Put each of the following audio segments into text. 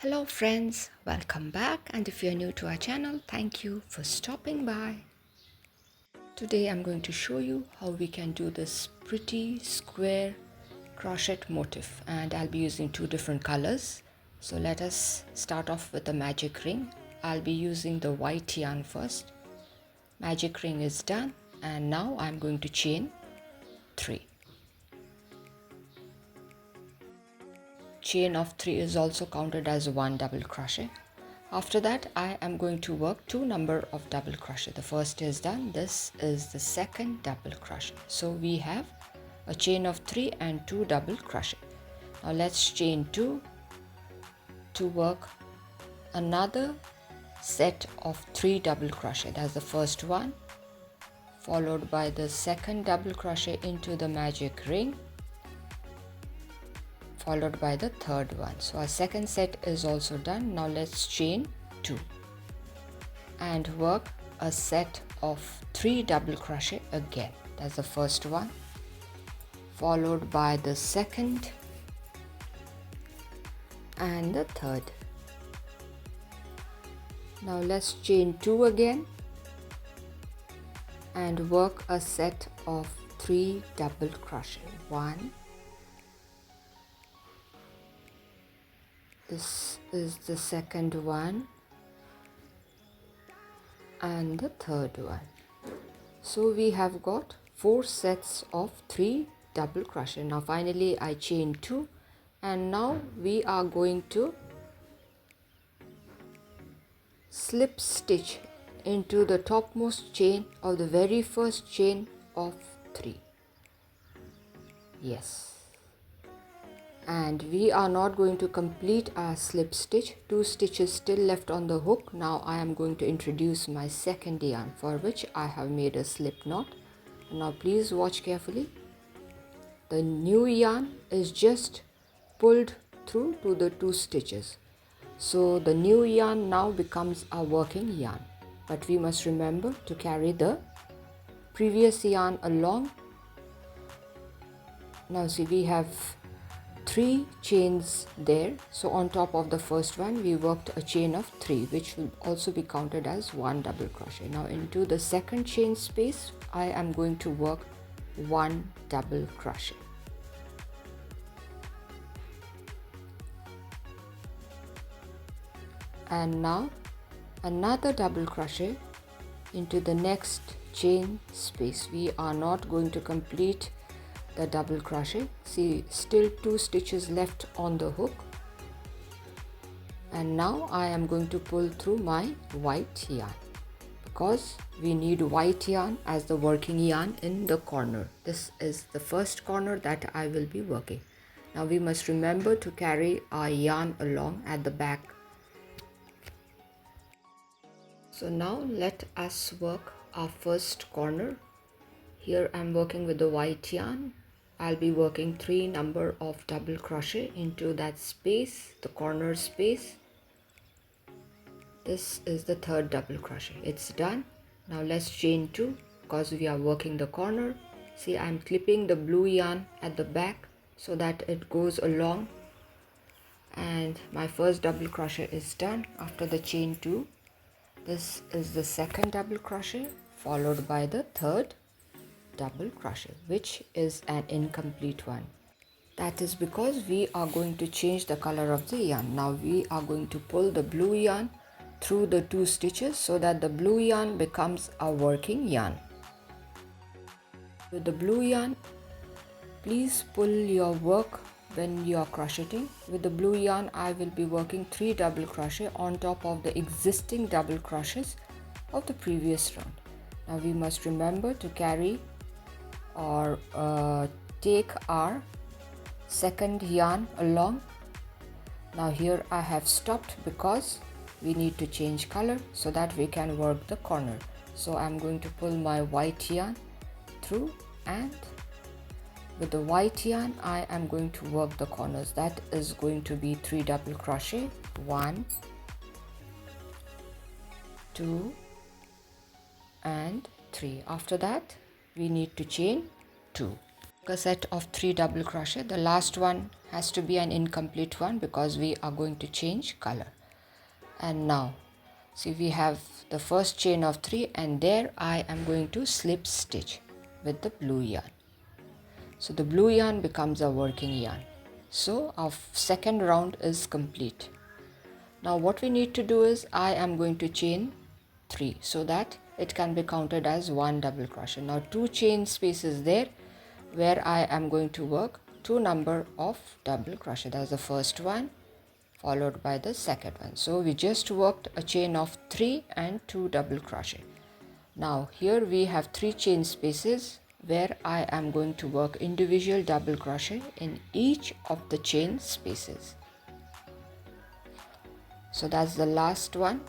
Hello friends, welcome back, and if you're new to our channel, thank you for stopping by. Today I'm going to show you how we can do this pretty square crochet motif, and I'll be using two different colors. So let us start off with the magic ring. I'll be using the white yarn first. Magic ring is done, and now I'm going to chain 3. Chain of 3 is also counted as one double crochet. After that, I am going to work 2 number of double crochet. The first is done. This is the second double crochet. So we have a chain of 3 and 2 double crochet. Now let's chain 2 to work another set of 3 double crochet. That's the first one, followed by the second double crochet into the magic ring, followed by the third one. So our second set is also done. Now let's chain 2 and work a set of 3 double crochet again. That's the first one, followed by the second and the third. Now let's chain 2 again and work a set of 3 double crochet. 1, this is the second one and the third one. So we have got 4 sets of 3 double crochet. Now finally I chain 2, and now we are going to slip stitch into the topmost chain of the very first chain of 3. Yes. And we are not going to complete our slip stitch. 2 stitches still left on the hook. Now I am going to introduce my second yarn, for which I have made a slip knot. Now please watch carefully. The new yarn is just pulled through to the 2 stitches. So the new yarn now becomes our working yarn. But we must remember to carry the previous yarn along. Now see, we have 3 chains there. So on top of the first one we worked a chain of 3, which will also be counted as 1 double crochet. Now into the second chain space I am going to work 1 double crochet. And now another double crochet into the next chain space. We are not going to complete the double crochet. See, still 2 stitches left on the hook, and now I am going to pull through my white yarn, because we need white yarn as the working yarn in the corner. This is the first corner that I will be working. Now we must remember to carry our yarn along at the back. So now let us work our first corner. Here I am working with the white yarn. I'll be working 3 number of double crochet into that space, the corner space. This is the third double crochet. It's done. Now let's chain 2, because we are working the corner. See, I'm clipping the blue yarn at the back so that it goes along, and my first double crochet is done. After the chain 2, this is the second double crochet, followed by the third double crochet, which is an incomplete one. That is because we are going to change the color of the yarn. Now we are going to pull the blue yarn through the 2 stitches so that the blue yarn becomes a working yarn. With the blue yarn, please pull your work when you are crocheting. With the blue yarn I will be working 3 double crochet on top of the existing double crochets of the previous round. Now we must remember to carry or take our second yarn along. Now here I have stopped because we need to change color so that we can work the corner. So I'm going to pull my white yarn through, and with the white yarn I am going to work the corners. That is going to be 3 double crochet, 1, 2 and 3. After that we need to chain 2. a set of 3 double crochet. The last one has to be an incomplete one because we are going to change color. And now see, we have the first chain of 3 and there I am going to slip stitch with the blue yarn. So the blue yarn becomes a working yarn. So our second round is complete. Now what we need to do is I am going to chain 3 so that it can be counted as 1 double crochet. Now 2 chain spaces there where I am going to work 2 number of double crochet. That's the first one followed by the second one. So we just worked a chain of 3 and 2 double crochet. Now here we have 3 chain spaces where I am going to work individual double crochet in each of the chain spaces. So that's the last one.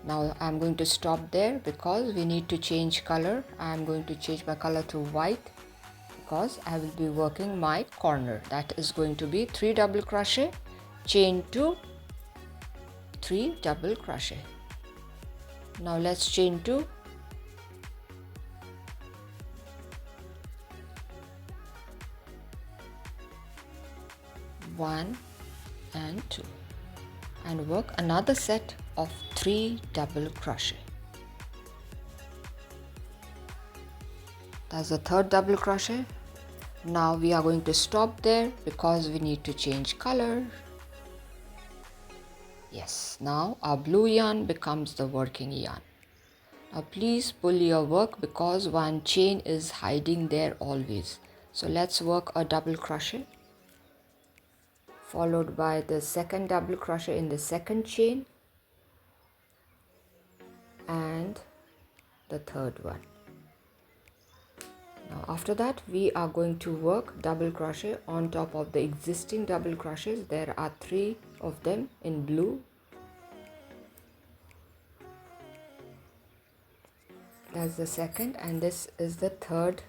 Now I'm going to stop there because we need to change color. I'm going to change my color to white because I will be working my corner. That is going to be 3 double crochet, chain 2, 3 double crochet. Now let's chain 2, one and 2, and work another set of 3 double crochet. That's the third double crochet. Now we are going to stop there because we need to change color. Yes, now our blue yarn becomes the working yarn. Now please pull your work because one chain is hiding there always. So let's work a double crochet followed by the second double crochet in the second chain and the third one. Now after that we are going to work double crochet on top of the existing double crochets. There are 3 of them in blue. That's the second and this is the third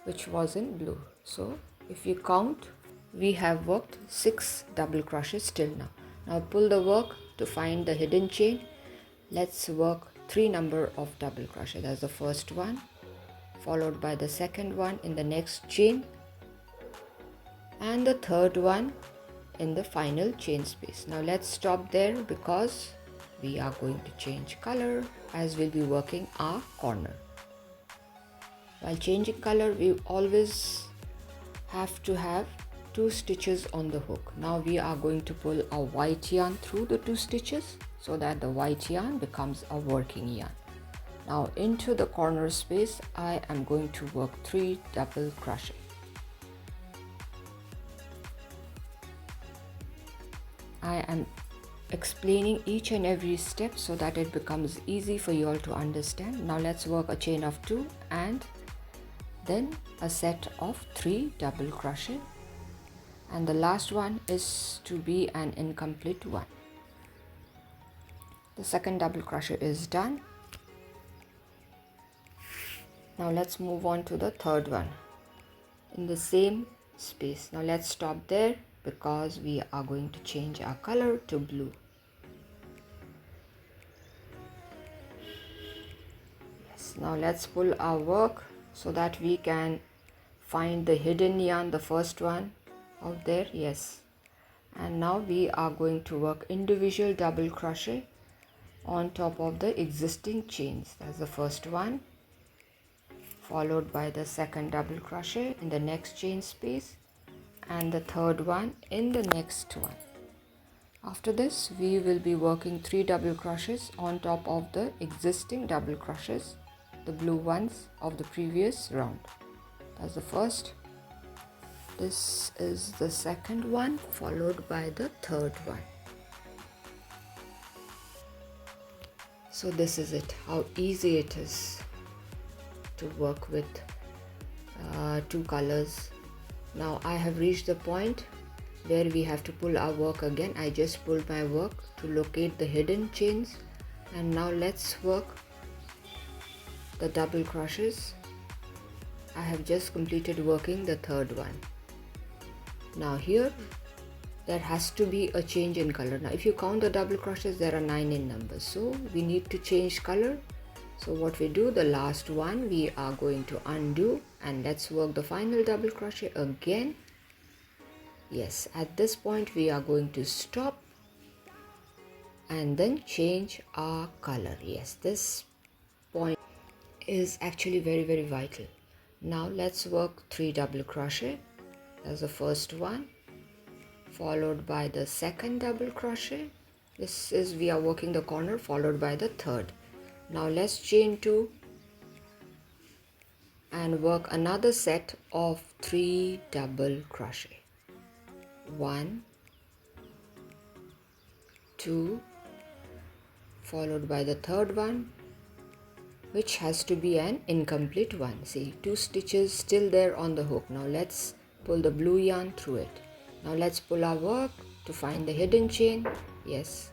which was in blue. So if you count, we have worked 6 double crochets till now. Now pull the work to find the hidden chain. Let's work 3 number of double crochet. That's the first one followed by the second one in the next chain and the third one in the final chain space. Now let's stop there because we are going to change color as we'll be working our corner. While changing color, we always have to have 2 stitches on the hook. Now we are going to pull a white yarn through the 2 stitches so that the white yarn becomes a working yarn. Now into the corner space I am going to work 3 double crochet. I am explaining each and every step so that it becomes easy for you all to understand. Now let's work a chain of 2 and then a set of 3 double crochet, and the last one is to be an incomplete one. The second double crochet is done. Now let's move on to the third one in the same space. Now let's stop there because we are going to change our color to blue. Yes, now let's pull our work so that we can find the hidden yarn, the first one out there. Yes, and now we are going to work individual double crochet on top of the existing chains. That's the first one followed by the second double crochet in the next chain space and the third one in the next one. After this we will be working 3 double crochets on top of the existing double crochets, the blue ones of the previous round. That's the first. This is the second one followed by the third one. So this is it, how easy it is to work with 2 colors. Now I have reached the point where we have to pull our work again. I just pulled my work to locate the hidden chains, and now let's work the double crochets. I have just completed working the third one. Now here there has to be a change in color. Now if you count the double crochets, there are 9 in number, so we need to change color So what we do, the last one we are going to undo, and let's work the final double crochet again. Yes, at this point we are going to stop and then change our color. Yes, this point is actually very vital. Now let's work 3 double crochet. That's the first one, followed by the second double crochet. This is, we are working the corner, followed by the third. Now let's chain 2 and work another set of 3 double crochet. 1, 2, followed by the third one, which has to be an incomplete one. See, 2 stitches still there on the hook. Now let's pull the blue yarn through it. Now let's pull our work to find the hidden chain. Yes,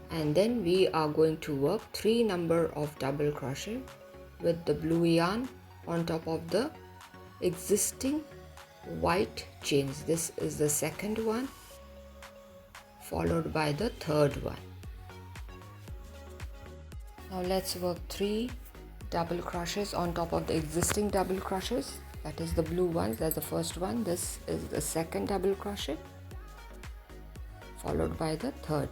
and then we are going to work 3 number of double crochet with the blue yarn on top of the existing white chains. This is the second one, followed by the third one. Now let's work 3 double crochets on top of the existing double crochets. That is the blue ones. That's the first one. This is the second double crochet, followed by the third.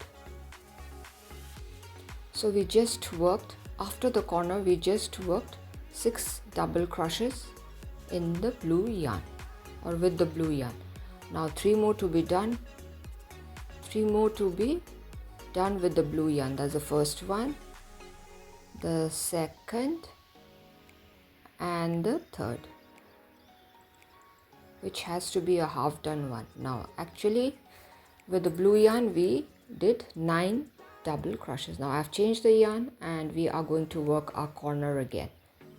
So we just worked, after the corner we just worked 6 double crochets in the blue yarn or with the blue yarn. Now 3 more to be done. 3 more to be done with the blue yarn. That's the first one, the second and the third, which has to be a half done one. Now actually with the blue yarn we did 9 double crochets. Now I've changed the yarn and we are going to work our corner again,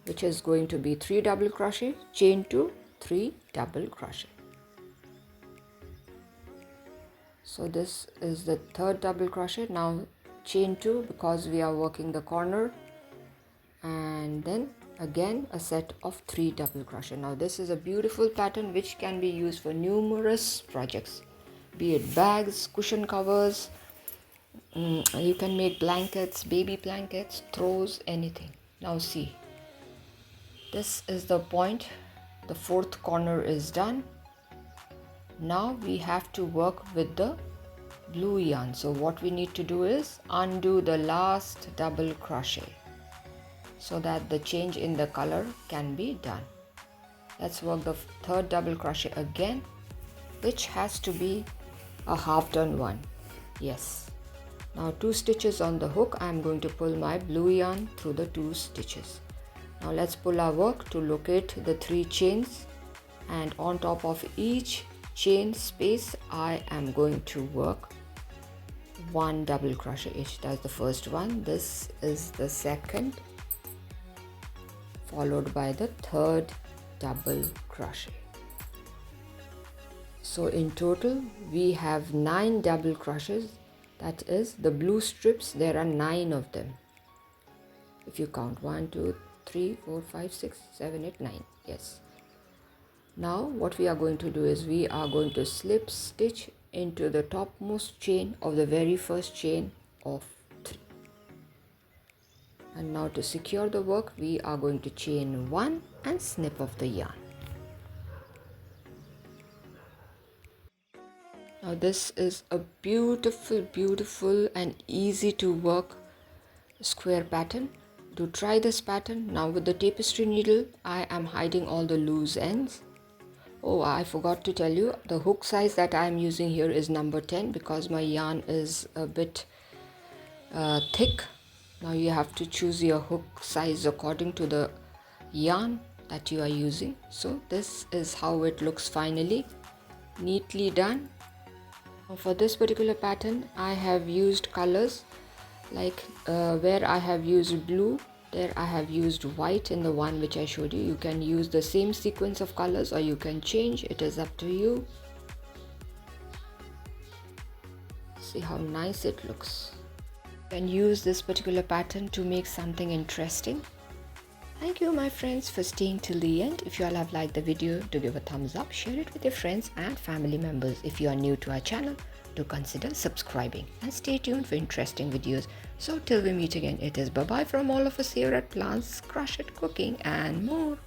which is going to be 3 double crochet, chain 2, 3 double crochet. So this is the third double crochet. Now chain 2 because we are working the corner, and then again a set of 3 double crochet. Now this is a beautiful pattern which can be used for numerous projects, be it bags, cushion covers, you can make blankets, baby blankets, throws, anything. Now see, this is the point, the fourth corner is done. Now we have to work with the blue yarn. So what we need to do is undo the last double crochet so that the change in the color can be done. Let's work the third double crochet again, which has to be a half done one. Yes. Now 2 stitches on the hook. I am going to pull my blue yarn through the 2 stitches. Now let's pull our work to locate the 3 chains, and on top of each chain space I am going to work 1 double crochet each. That's the first one. This is the second, followed by the third double crochet. So in total we have 9 double crochets. That is the blue strips, there are 9 of them. If you count 1, 2, 3, 4, 5, 6, 7, 8, 9. Yes. Now what we are going to do is we are going to slip stitch into the topmost chain of the very first chain of 3. And now to secure the work we are going to chain 1 and snip off the yarn. Now this is a beautiful and easy to work square pattern. Do try this pattern. Now with the tapestry needle I am hiding all the loose ends. Oh, I forgot to tell you, the hook size that I am using here is number 10 because my yarn is a bit thick. Now you have to choose your hook size according to the yarn that you are using. So this is how it looks finally, neatly done. For this particular pattern I have used colors like where I have used blue, there I have used white in the one which I showed you. You can use the same sequence of colors or you can change, it is up to you. See how nice it looks. You can use this particular pattern to make something interesting. Thank you my friends for staying till the end. If you all have liked the video, do give a thumbs up, share it with your friends and family members. If you are new to our channel, do consider subscribing and stay tuned for interesting videos. So till we meet again, it is bye bye from all of us here at Plants, Crochet, Cooking and more.